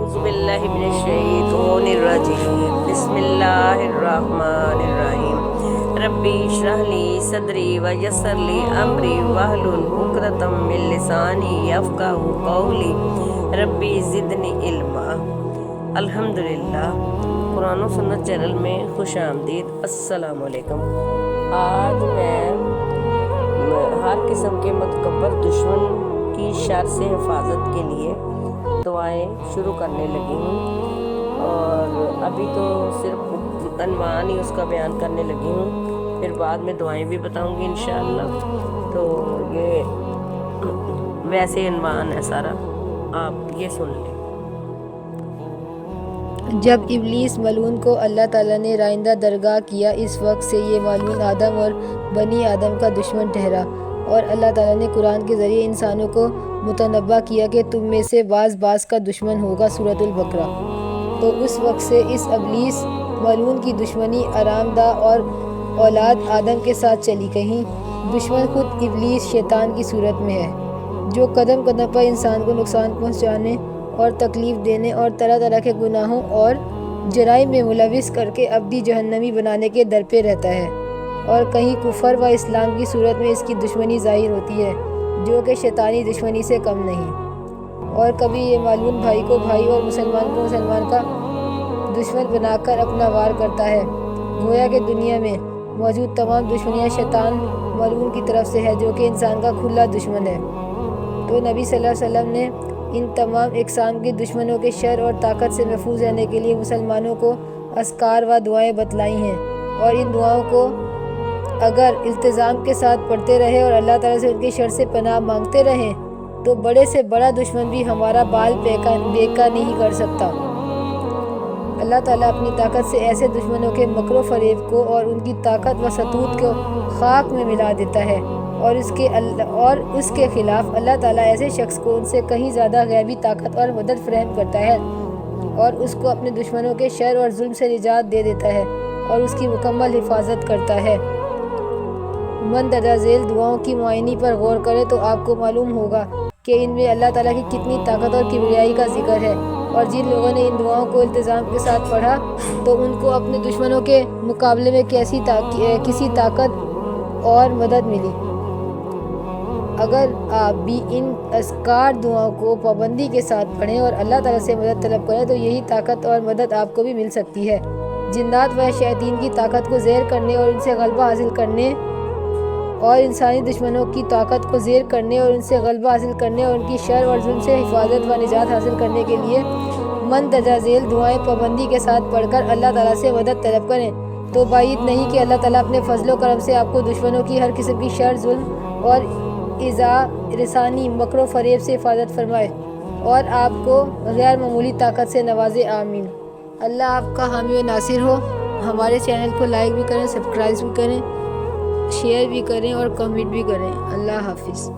أعوذ بالله من الشيطان الرجيم بسم الله الرحمن الرحيم ربي اشرح لي صدري ويسر لي أمري واحلل عقدة من لساني يفقهوا قولي ربی زدنی علما۔ الحمدللہ قرآن و سنت چینل میں خوش آمدید۔ السلام علیکم۔ آج میں ہر قسم کے متکبر دشمن کی شر سے حفاظت کے لیے دعائیں شروع کرنے لگی ہوں، اور ابھی تو صرف عنوان ہی اس کا بیان کرنے لگی ہوں، پھر بعد میں دعائیں بھی بتاؤں گی انشاءاللہ۔ تو یہ ویسے عنوان ہے سارا، آپ یہ سن لیں۔ جب ابلیس ملعون کو اللہ تعالیٰ نے رائندہ درگاہ کیا، اس وقت سے یہ ملعون آدم اور بنی آدم کا دشمن ٹھہرا، اور اللہ تعالیٰ نے قرآن کے ذریعے انسانوں کو متنبہ کیا کہ تم میں سے بعض کا دشمن ہوگا، سورۃ البقرہ۔ تو اس وقت سے اس ابلیس ملعون کی دشمنی آرام دہ اور اولاد آدم کے ساتھ چلی گئی۔ دشمن خود ابلیس شیطان کی صورت میں ہے، جو قدم قدم پر انسان کو نقصان پہنچانے اور تکلیف دینے اور طرح طرح کے گناہوں اور جرائم میں ملوث کر کے ابدی جہنمی بنانے کے در پہ رہتا ہے، اور کہیں کفر و اسلام کی صورت میں اس کی دشمنی ظاہر ہوتی ہے، جو کہ شیطانی دشمنی سے کم نہیں۔ اور کبھی یہ ملعون بھائی کو بھائی اور مسلمان کو مسلمان کا دشمن بنا کر اپنا وار کرتا ہے۔ گویا کہ دنیا میں موجود تمام دشمنیاں شیطان ملعون کی طرف سے ہے، جو کہ انسان کا کھلا دشمن ہے۔ تو نبی صلی اللہ علیہ وسلم نے ان تمام اقسام کے دشمنوں کے شر اور طاقت سے محفوظ رہنے کے لیے مسلمانوں کو اذکار و دعائیں بتلائی ہیں، اور ان دعاؤں کو اگر التزام کے ساتھ پڑھتے رہے اور اللہ تعالیٰ سے ان کے شر سے پناہ مانگتے رہیں تو بڑے سے بڑا دشمن بھی ہمارا بال بیکا نہیں کر سکتا۔ اللہ تعالیٰ اپنی طاقت سے ایسے دشمنوں کے مکر و فریب کو اور ان کی طاقت و ستوت کو خاک میں ملا دیتا ہے، اور اس کے خلاف اللہ تعالیٰ ایسے شخص کو ان سے کہیں زیادہ غیبی طاقت اور مدد فراہم کرتا ہے، اور اس کو اپنے دشمنوں کے شر اور ظلم سے نجات دے دیتا ہے اور اس کی مکمل حفاظت کرتا ہے۔ مندرجہ ذیل دعاؤں کی معانی پر غور کریں تو آپ کو معلوم ہوگا کہ ان میں اللہ تعالیٰ کی کتنی طاقت اور کبریائی کا ذکر ہے، اور جن لوگوں نے ان دعاؤں کو التزام کے ساتھ پڑھا تو ان کو اپنے دشمنوں کے مقابلے میں کسی طاقت اور مدد ملی۔ اگر آپ بھی ان اذکار دعاؤں کو پابندی کے ساتھ پڑھیں اور اللہ تعالیٰ سے مدد طلب کریں تو یہی طاقت اور مدد آپ کو بھی مل سکتی ہے۔ جنات و شیاطین کی طاقت کو زیر کرنے اور ان سے غلبہ حاصل کرنے، اور انسانی دشمنوں کی طاقت کو زیر کرنے اور ان سے غلبہ حاصل کرنے اور ان کی شر اور ظلم سے حفاظت و نجات حاصل کرنے کے لیے مندرجہ ذیل دعائیں پابندی کے ساتھ پڑھ کر اللہ تعالیٰ سے مدد طلب کریں، تو بعید نہیں کہ اللہ تعالیٰ اپنے فضل و کرم سے آپ کو دشمنوں کی ہر قسم کی شر، ظلم اور ایذا رسانی، مکر و فریب سے حفاظت فرمائے اور آپ کو غیر معمولی طاقت سے نوازے۔ آمین۔ اللہ آپ کا حامی و ناصر ہو۔ ہمارے چینل کو لائک بھی کریں، سبسکرائب بھی کریں، شیئر بھی کریں اور کمنٹ بھی کریں۔ اللہ حافظ۔